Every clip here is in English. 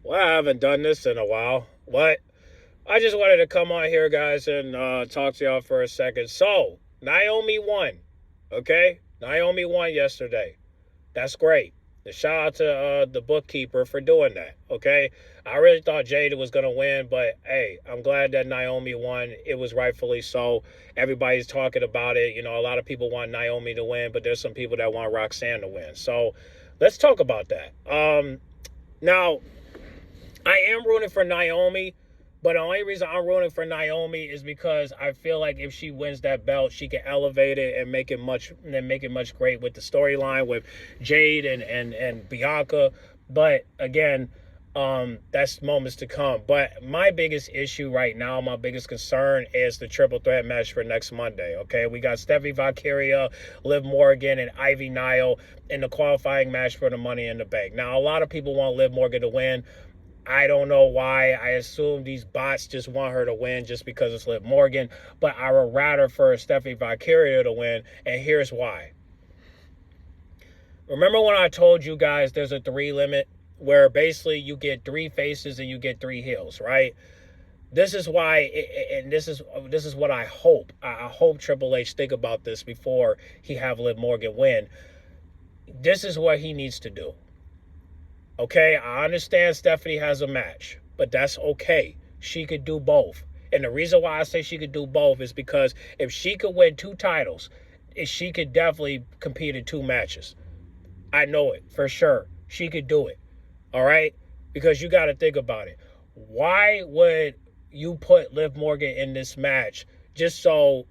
Well, I haven't done this in a while, but I just wanted to come on here, guys, and talk to y'all for a second. So, Naomi won, okay? Naomi won yesterday. That's great. And shout out to the bookkeeper for doing that, okay? I really thought Jada was going to win, but hey, I'm glad that Naomi won. It was rightfully so. Everybody's talking about it. You know, a lot of people want Naomi to win, but there's some people that want Roxanne to win. So, let's talk about that. Now, I am rooting for Naomi, but the only reason I'm rooting for Naomi is because I feel like if she wins that belt, she can elevate it and make it much great with the storyline with Jade and Bianca. But again, that's moments to come. But my biggest issue right now, my biggest concern is the triple threat match for next Monday. Okay, we got Steffi Valkyria, Liv Morgan, and Ivy Nile in the qualifying match for the Money in the Bank. Now, a lot of people want Liv Morgan to win. I don't know why. I assume these bots just want her to win just because it's Liv Morgan. But I would rather for Steffi Valkyria to win, and here's why. Remember when I told you guys there's a 3 limit where basically you get 3 faces and you get 3 heels, right? This is why, and this is what I hope. I hope Triple H think about this before he have Liv Morgan win. This is what he needs to do. Okay, I understand Stephanie has a match, but that's okay. She could do both. And the reason why I say she could do both is because if she could win 2 titles, she could definitely compete in 2 matches. I know it for sure. She could do it. All right? Because you got to think about it. Why would you put Liv Morgan in this match just so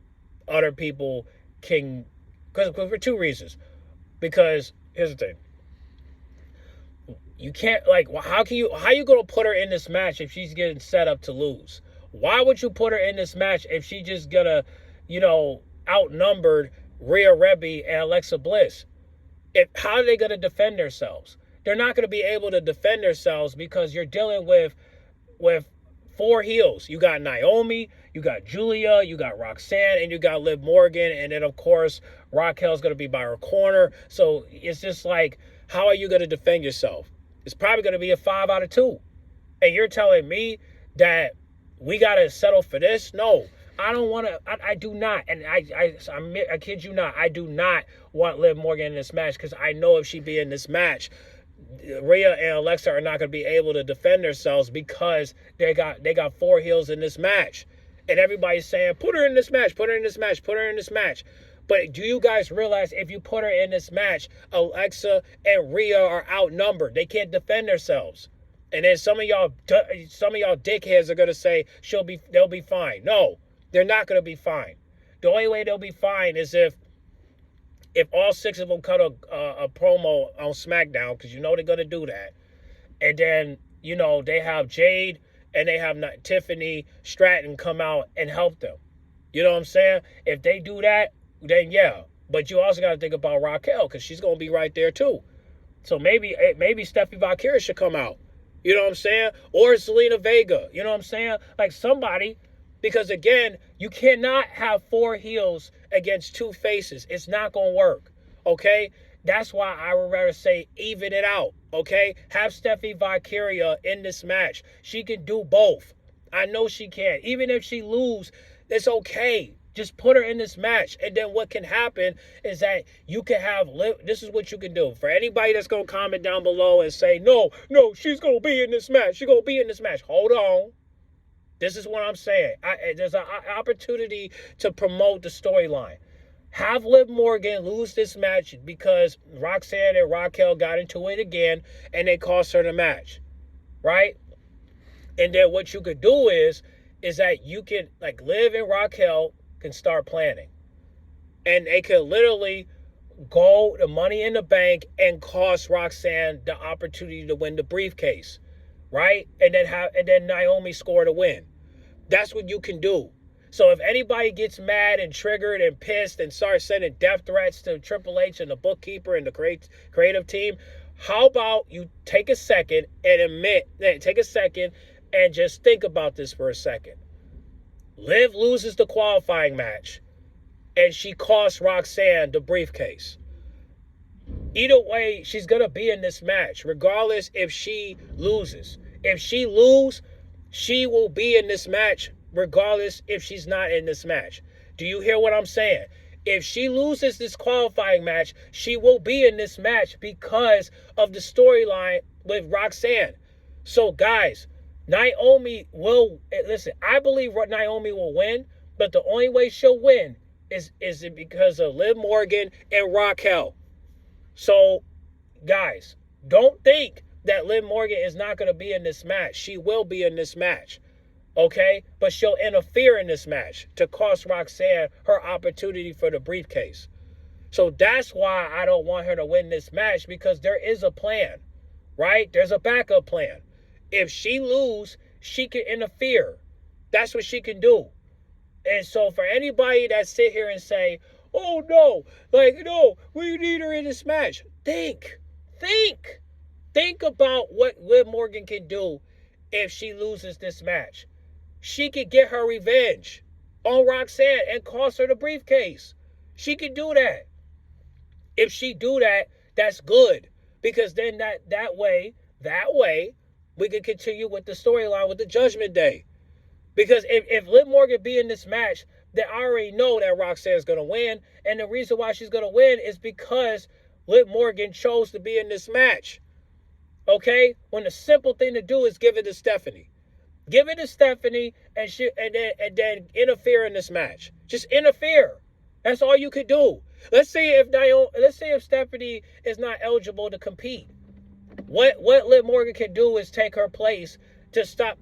other people can... Because for 2 reasons. Because here's the thing. You can't, like, how you gonna put her in this match if she's getting set up to lose? Why would you put her in this match if she just gonna, outnumbered Rhea Ripley and Alexa Bliss? How are they gonna defend themselves? They're not gonna be able to defend themselves because you're dealing with 4 heels. You got Naomi, you got Julia, you got Roxanne, and you got Liv Morgan, and then of course Raquel's gonna be by her corner. So it's just like, how are you gonna defend yourself? It's probably going to be a 5 out of 2. And you're telling me that we got to settle for this? No, I don't want to. I do not. And I kid you not. I do not want Liv Morgan in this match because I know if she be in this match, Rhea and Alexa are not going to be able to defend themselves because they got 4 heels in this match. And everybody's saying, put her in this match, put her in this match, put her in this match. But do you guys realize if you put her in this match, Alexa and Rhea are outnumbered. They can't defend themselves. And then some of y'all dickheads are gonna say they'll be fine. No, they're not gonna be fine. The only way they'll be fine is if all 6 of them cut a promo on SmackDown, because they're gonna do that. And then they have Jade and they have Tiffany Stratton come out and help them. You know what I'm saying? If they do that, then yeah. But you also got to think about Raquel because she's going to be right there too. So maybe Steffi Valkyria should come out. You know what I'm saying? Or Zelina Vega. You know what I'm saying? Like somebody. Because again, you cannot have 4 heels against 2 faces. It's not going to work. Okay? That's why I would rather say even it out. Okay? Have Steffi Valkyria in this match. She can do both. I know she can. Even if she lose, it's okay. Just put her in this match. And then what can happen is that you can have... This is what you can do. For anybody that's going to comment down below and say, no, she's going to be in this match. She's going to be in this match. Hold on. This is what I'm saying. There's an opportunity to promote the storyline. Have Liv Morgan lose this match because Roxanne and Raquel got into it again and they cost her the match. Right? And then what you could do is that you can, like, Liv and Raquel can start planning. And they could literally go the Money in the Bank and cost Roxanne the opportunity to win the briefcase. Right? And then Naomi score to win. That's what you can do. So if anybody gets mad and triggered and pissed and starts sending death threats to Triple H and the bookkeeper and the creative team, how about you take a second and just think about this for a second. Liv loses the qualifying match and she costs Roxanne the briefcase. Either way, she's going to be in this match, regardless if she loses. If she lose, she will be in this match regardless if she's not in this match. Do you hear what I'm saying? If she loses this qualifying match, she will be in this match because of the storyline with Roxanne. So, guys, Naomi will, listen, I believe Naomi will win, but the only way she'll win is it because of Liv Morgan and Raquel. So, guys, don't think that Liv Morgan is not going to be in this match. She will be in this match. Okay? But she'll interfere in this match to cost Roxanne her opportunity for the briefcase. So that's why I don't want her to win this match, because there is a plan, right? There's a backup plan. If she loses, she can interfere. That's what she can do. And so for anybody that sit here and say, oh no, no, we need her in this match. Think about what Liv Morgan can do if she loses this match. She could get her revenge on Roxanne and cost her the briefcase. She could do that. If she do that, that's good. Because then that way, we can continue with the storyline with the Judgment Day. Because if Liv Morgan be in this match, then I already know that Roxanne's going to win. And the reason why she's going to win is because Liv Morgan chose to be in this match. Okay? When the simple thing to do is give it to Stephanie. Give it to Stephanie and then interfere in this match. Just interfere. That's all you could do. Let's say if Stephanie is not eligible to compete. What Liv Morgan can do is take her place to stop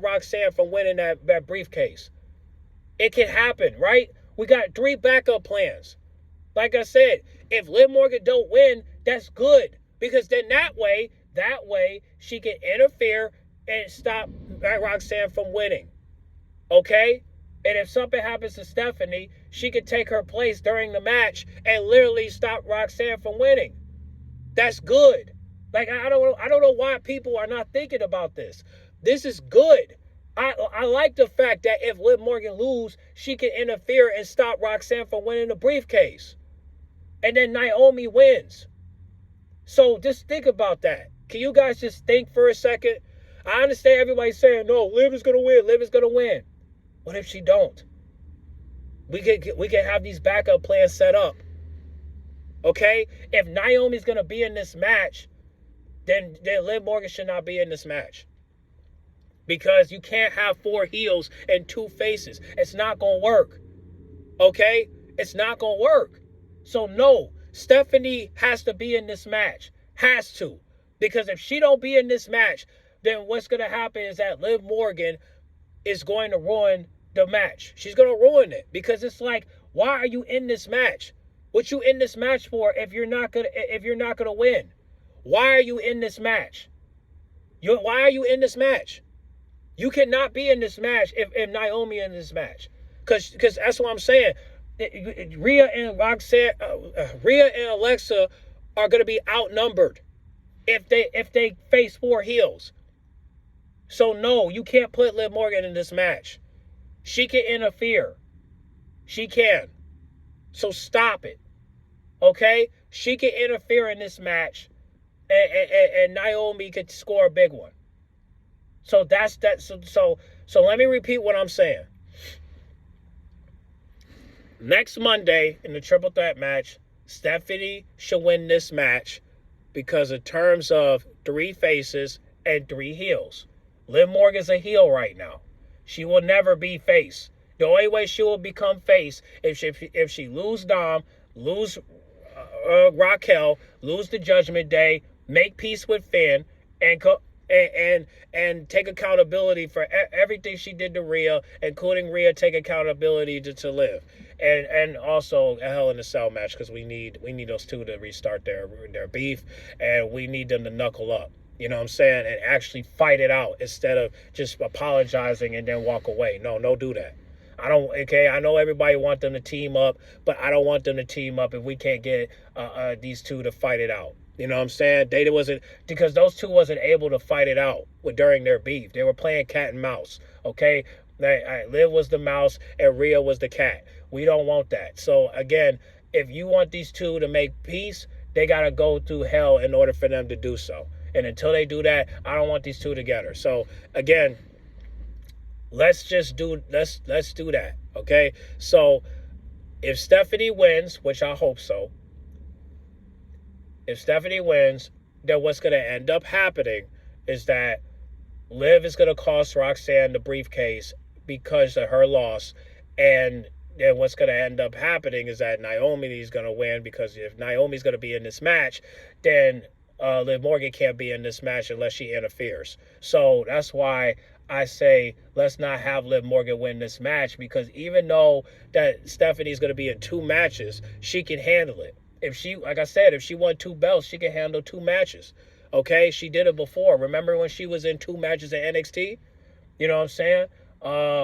Roxanne from winning that briefcase. It can happen, right? We got 3 backup plans. Like I said, if Liv Morgan don't win, that's good. Because then that way she can interfere and stop Roxanne from winning. Okay? And if something happens to Stephanie, she can take her place during the match and literally stop Roxanne from winning. That's good. Like, I don't know why people are not thinking about this. This is good. I like the fact that if Liv Morgan loses, she can interfere and stop Roxanne from winning the briefcase. And then Naomi wins. So just think about that. Can you guys just think for a second? I understand everybody saying, no, Liv is going to win. Liv is going to win. What if she don't? We can have these backup plans set up. Okay? If Naomi's going to be in this match, then Liv Morgan should not be in this match. Because you can't have 4 heels and 2 faces. It's not going to work. Okay? It's not going to work. So no, Stephanie has to be in this match. Has to. Because if she don't be in this match, then what's going to happen is that Liv Morgan is going to ruin the match. She's going to ruin it. Because it's like, why are you in this match? What you in this match for if you're not gonna win? Why are you in this match? Why are you in this match? You cannot be in this match if Naomi in this match. Because that's what I'm saying. Rhea and Alexa are going to be outnumbered if they face 4 heels. So no, you can't put Liv Morgan in this match. She can interfere. She can. So stop it. Okay? She can interfere in this match and Naomi could score a big one. So that's that. So let me repeat what I'm saying. Next Monday in the triple threat match, Stephanie should win this match because in terms of 3 faces and 3 heels. Liv Morgan's a heel right now. She will never be face. The only way she will become face if she lose Dom, lose Raquel, lose the Judgment Day, make peace with Finn, and take accountability for everything she did to Rhea, including Rhea take accountability to Liv, and also a Hell in a Cell match because we need those 2 to restart their beef, and we need them to knuckle up. You know what I'm saying? And actually fight it out instead of just apologizing and then walk away. No, do that. I know everybody want them to team up, but I don't want them to team up if we can't get these 2 to fight it out. You know what I'm saying? Because those 2 wasn't able to fight it out during their beef. They were playing cat and mouse, okay? Liv was the mouse and Rhea was the cat. We don't want that. So, again, if you want these 2 to make peace, they got to go through hell in order for them to do so. And until they do that, I don't want these two together. So again, let's do that. Okay. So if Stephanie wins, which I hope so, if Stephanie wins, then what's going to end up happening is that Liv is going to cost Roxanne the briefcase because of her loss. And then what's going to end up happening is that Naomi is going to win, because if Naomi's going to be in this match, then Liv Morgan can't be in this match unless she interferes. So that's why I say let's not have Liv Morgan win this match, because even though that Stephanie's going to be in 2 matches, she can handle it. If she, like I said, if she won 2 belts, she can handle 2 matches. Okay, she did it before. Remember when she was in 2 matches at NXT? You know what I'm saying?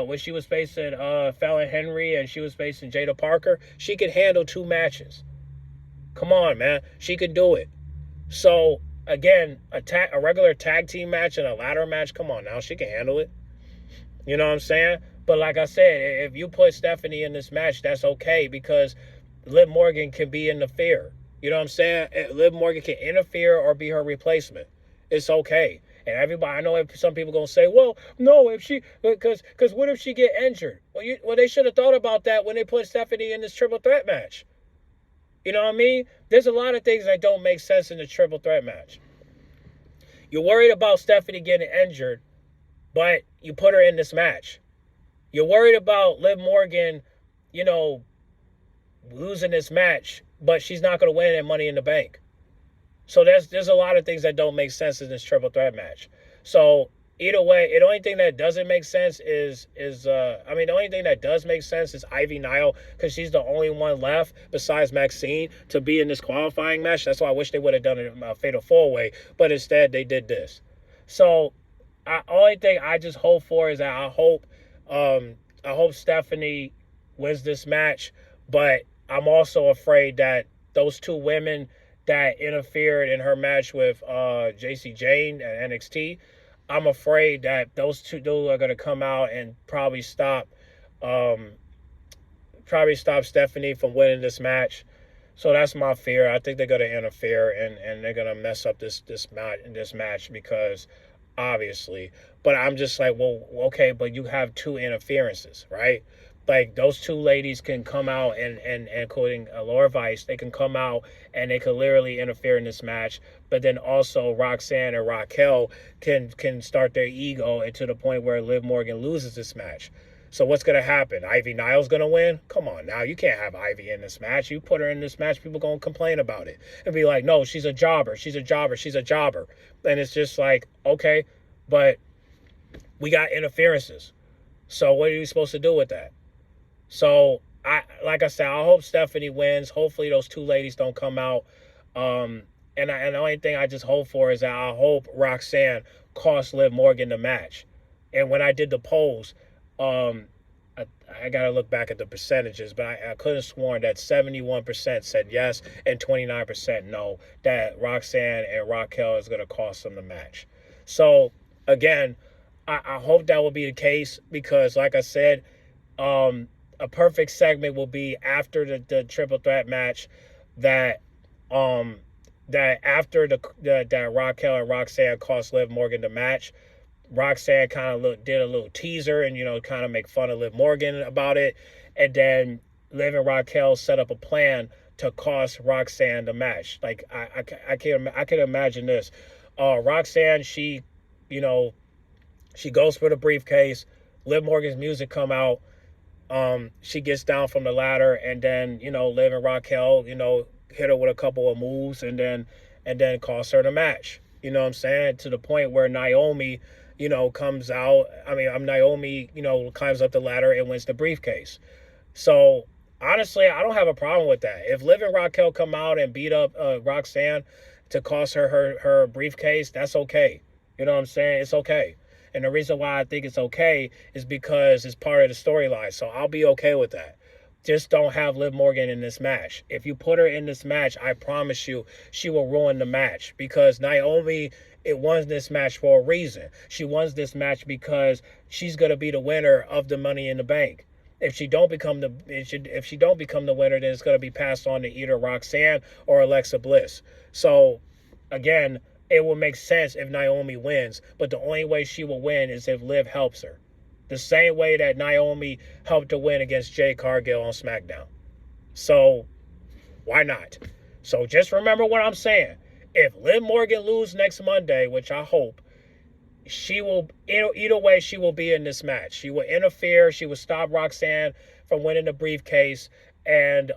When she was facing Fallon Henry and she was facing Jada Parker, she could handle 2 matches. Come on, man, she could do it. So again, a regular tag team match and a ladder match, come on now, she can handle it. You know what I'm saying? But like I said, if you put Stephanie in this match, that's okay, because Liv Morgan can be in the fear. You know what I'm saying? Liv Morgan can interfere or be her replacement. It's okay. And everybody, I know some people going to say, well, no, if she, because what if she get injured? Well, they should have thought about that when they put Stephanie in this triple threat match. You know what I mean? There's a lot of things that don't make sense in the triple threat match. You're worried about Stephanie getting injured, but you put her in this match. You're worried about Liv Morgan, losing this match, but she's not going to win at Money in the Bank. So there's a lot of things that don't make sense in this triple threat match. So either way, the only thing that doesn't make sense the only thing that does make sense is Ivy Nile, because she's the only one left besides Maxine to be in this qualifying match. That's why I wish they would have done a fatal 4-way, but instead they did this. So only thing I just hope for is that I hope Stephanie wins this match, but I'm also afraid that those 2 women that interfered in her match with JC Jane at NXT, I'm afraid that those two are going to come out and probably stop Stephanie from winning this match. So that's my fear. I think they're going to interfere and they're going to mess up this match, because obviously. But I'm just like, well, okay, but you have 2 interferences, right? Like, those 2 ladies can come out and including Laura Vice, they can come out and they can literally interfere in this match. But then also Roxanne and Raquel can start their ego, and to the point where Liv Morgan loses this match. So what's going to happen? Ivy Nile's going to win? Come on now, you can't have Ivy in this match. You put her in this match, people going to complain about it and be like, no, she's a jobber. She's a jobber. She's a jobber. And it's just like, okay, but we got interferences. So what are you supposed to do with that? So, like I said, I hope Stephanie wins. Hopefully those 2 ladies don't come out. And the only thing I just hope for is that I hope Roxanne costs Liv Morgan the match. And when I did the polls, I got to look back at the percentages, but I could have sworn that 71% said yes and 29% no, that Roxanne and Raquel is going to cost them the match. So, again, I hope that will be the case, because, like I said, a perfect segment will be after the triple threat match, that after that Raquel and Roxanne cost Liv Morgan the match, Roxanne kind of did a little teaser and kind of make fun of Liv Morgan about it, and then Liv and Raquel set up a plan to cost Roxanne the match. Like, I can imagine this. Roxanne, she goes for the briefcase. Liv Morgan's music come out. She gets down from the ladder, and then, Liv and Raquel, hit her with a couple of moves and then cost her the match. You know what I'm saying? To the point where Naomi, comes out. Naomi, climbs up the ladder and wins the briefcase. So, honestly, I don't have a problem with that. If Liv and Raquel come out and beat up Roxanne to cost her briefcase, that's okay. You know what I'm saying? It's okay. And the reason why I think it's okay is because it's part of the storyline. So I'll be okay with that. Just don't have Liv Morgan in this match. If you put her in this match, I promise you, she will ruin the match. Because Naomi, it won this match for a reason. She won this match because she's going to be the winner of the Money in the Bank. If she don't become the winner, then it's going to be passed on to either Roxanne or Alexa Bliss. So, again, it will make sense if Naomi wins. But the only way she will win is if Liv helps her. The same way that Naomi helped her win against Jade Cargill on SmackDown. So why not? So just remember what I'm saying. If Liv Morgan loses next Monday, which I hope, she will, either way, she will be in this match. She will interfere. She will stop Roxanne from winning the briefcase, and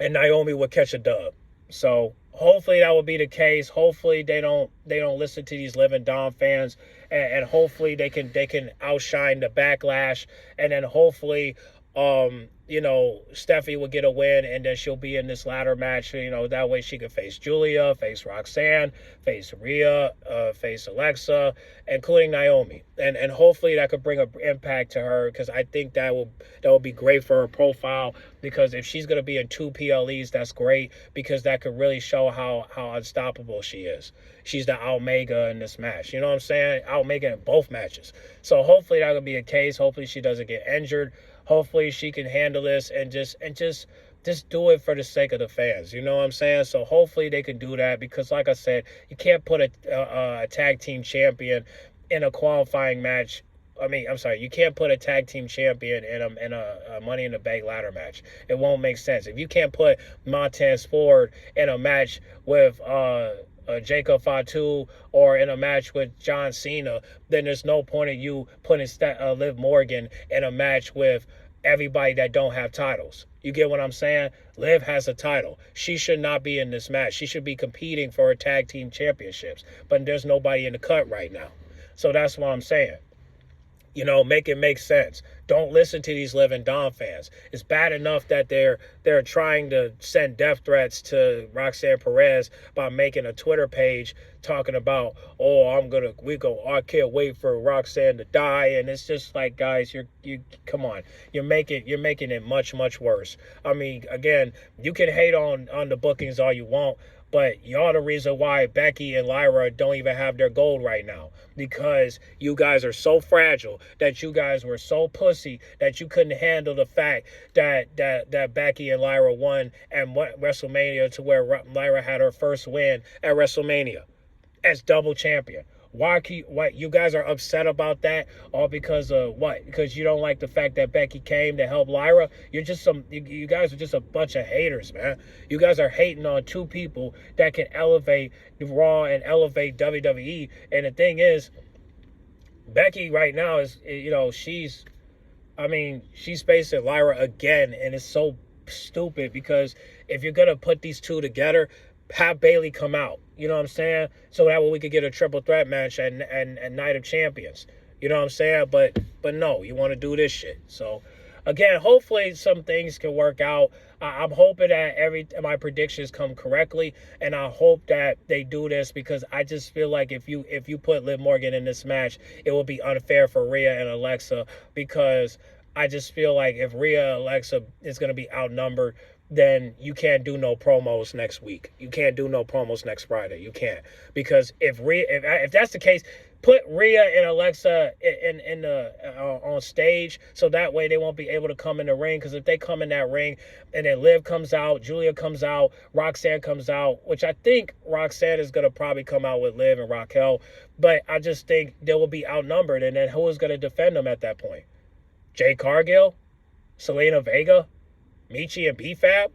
Naomi will catch a dub. So hopefully that will be the case. Hopefully they don't listen to these Liv and Dom fans, and hopefully they can outshine the Backlash, and then hopefully Steffi will get a win, and then she'll be in this ladder match. That way she can face Julia, face Roxanne, face Rhea, face Alexa, including Naomi, and hopefully that could bring an impact to her, because I think that will be great for her profile. Because if she's gonna be in 2 PLEs, that's great, because that could really show how unstoppable she is. She's the Omega in this match. You know what I'm saying? Omega in both matches. So hopefully that could be a case. Hopefully she doesn't get injured. Hopefully she can handle this and just do it for the sake of the fans. You know what I'm saying? So hopefully they can do that, because like I said, you can't put a tag team champion in a qualifying match. You can't put a tag team champion in a Money in the Bank ladder match. It won't make sense. If you can't put Montez Ford in a match with Jacob Fatu, or in a match with John Cena, then there's no point in you putting Liv Morgan in a match with everybody that don't have titles. You get what I'm saying? Liv has a title. She should not be in this match. She should be competing for her tag team championships. But there's nobody in the cut right now. So that's what I'm saying. Make it make sense. Don't listen to these Liv and Dom fans. It's bad enough that they're trying to send death threats to Roxanne Perez by making a Twitter page talking about, I can't wait for Roxanne to die. And it's just like, guys, you come on. You're making it much, much worse. Again, you can hate on the bookings all you want, but y'all the reason why Becky and Lyra don't even have their gold right now, because you guys are so fragile, that you guys were so pussy that you couldn't handle the fact that Becky and Lyra won at WrestleMania, to where Lyra had her first win at WrestleMania as double champion. Why you guys are upset about that? All because of what? Because you don't like the fact that Becky came to help Lyra? You guys are just a bunch of haters, man. You guys are hating on 2 people that can elevate Raw and elevate WWE. And the thing is, Becky right now is, she's facing Lyra again, and it's so stupid, because if you're gonna put these 2 together, have Bayley come out. You know what I'm saying? So that way we could get a triple threat match and Night of Champions. You know what I'm saying? But no, you want to do this shit. So again, hopefully some things can work out. I'm hoping that my predictions come correctly, and I hope that they do this, because I just feel like if you put Liv Morgan in this match, it will be unfair for Rhea and Alexa, because I just feel like if Rhea and Alexa is going to be outnumbered, then you can't do no promos next week. You can't do no promos next Friday. You can't, because if that's the case, put Rhea and Alexa in on stage, so that way they won't be able to come in the ring. Because if they come in that ring and then Liv comes out, Julia comes out, Roxanne comes out, which I think Roxanne is gonna probably come out with Liv and Raquel, but I just think they will be outnumbered, and then who is gonna defend them at that point? Jade Cargill, Selena Vega, Michi and B-Fab?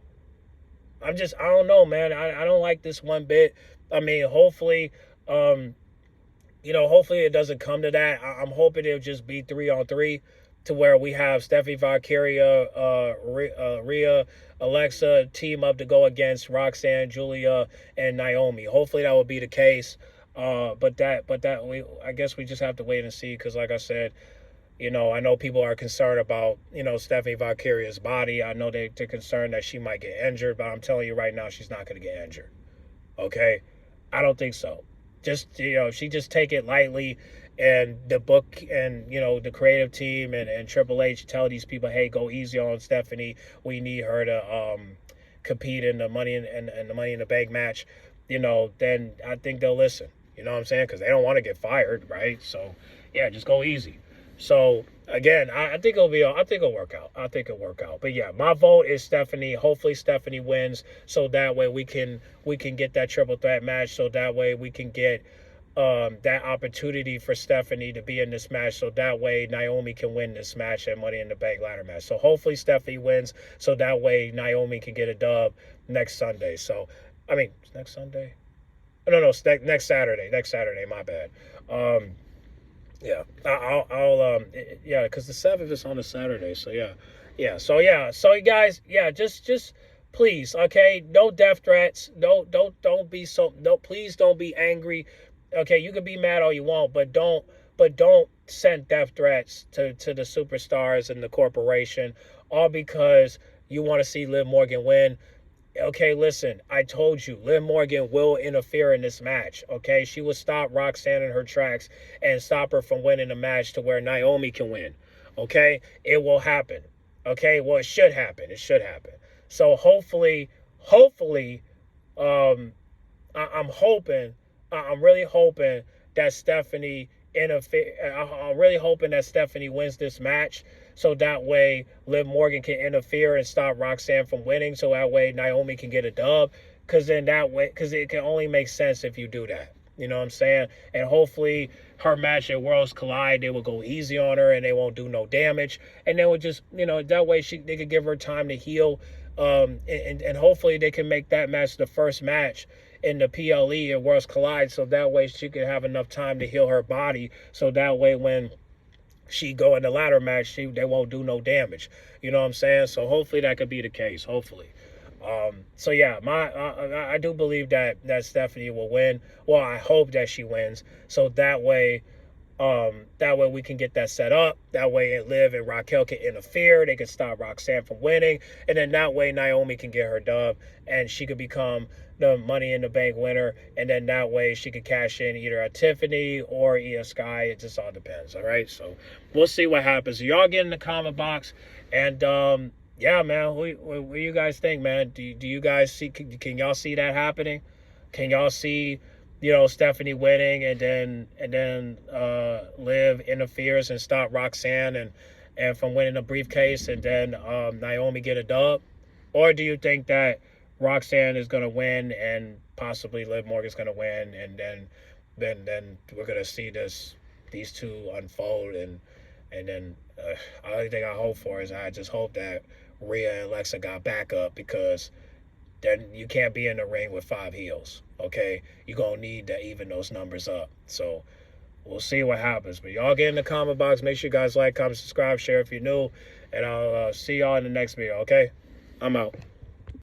I don't know, man. I don't like this one bit. Hopefully, hopefully it doesn't come to that. I'm hoping it'll just be 3-on-3, to where we have Steffi Valkyria, Rhea, Alexa team up to go against Roxanne, Julia, and Naomi. Hopefully that will be the case. I guess we just have to wait and see, because like I said, I know people are concerned about, Stephanie Valkyria's body. I know they're concerned that she might get injured, but I'm telling you right now, she's not going to get injured. Okay? I don't think so. Just, she just take it lightly, and the book and, the creative team and Triple H tell these people, hey, go easy on Stephanie. We need her to compete in the Money in the Bank match. Then I think they'll listen. You know what I'm saying? Because they don't want to get fired, right? So, yeah, just go easy. So again, I think it'll be. I think it'll work out. I think it'll work out. But yeah, my vote is Stephanie. Hopefully Stephanie wins, so that way we can get that triple threat match. So that way we can get that opportunity for Stephanie to be in this match. So that way Naomi can win this match and Money in the Bank ladder match. So hopefully Stephanie wins. So that way Naomi can get a dub next Sunday. So I mean next Sunday. No, next Saturday. Next Saturday. My bad. Yeah, yeah, because the 7th is on a Saturday. So so you guys, yeah, just please, okay, no death threats, don't be so, no, please don't be angry. Okay, you can be mad all you want, but don't send death threats to the superstars and the corporation, all because you want to see Liv Morgan win. Okay, listen, I told you, Liv Morgan will interfere in this match. Okay, she will stop Roxanne in her tracks and stop her from winning the match to where Naomi can win. Okay, it will happen. Okay, well, it should happen. It should happen. So hopefully, um, I'm hoping, I'm really hoping that Stephanie interfere. I'm really hoping that Stephanie wins this match, so that way Liv Morgan can interfere and stop Roxanne from winning, so that way Naomi can get a dub. Because then that way, because it can only make sense if you do that. You know what I'm saying? And hopefully her match at Worlds Collide, they will go easy on her and they won't do no damage. And they will just, that way they could give her time to heal. And hopefully they can make that match the first match in the PLE at Worlds Collide, so that way she can have enough time to heal her body, so that way when she go in the ladder match, they won't do no damage. You know what I'm saying? So hopefully that could be the case. Hopefully. So yeah, I do believe that Stephanie will win. Well, I hope that she wins, so that way we can get that set up. That way Liv and Raquel can interfere. They can stop Roxanne from winning. And then that way Naomi can get her dub and she could become the Money in the Bank winner. And then that way she could cash in either a Tiffany or Io Sky. It just all depends. All right. So we'll see what happens. Y'all get in the comment box. And yeah, man, what do you guys think, man? Do you guys see, can y'all see that happening? Can y'all see, Stephanie winning and then Liv interferes and stop Roxanne and from winning a briefcase, and then Naomi get a dub? Or do you think that Roxanne is gonna win and possibly Liv Morgan's gonna win, and then we're gonna see these two unfold, and then the only thing I hope for is I just hope that Rhea and Alexa got backup, because then you can't be in the ring with 5 heels. Okay, you're gonna need to even those numbers up. So we'll see what happens. But y'all get in the comment box. Make sure you guys like, comment, subscribe, share if you're new, and I'll see y'all in the next video. Okay, I'm out.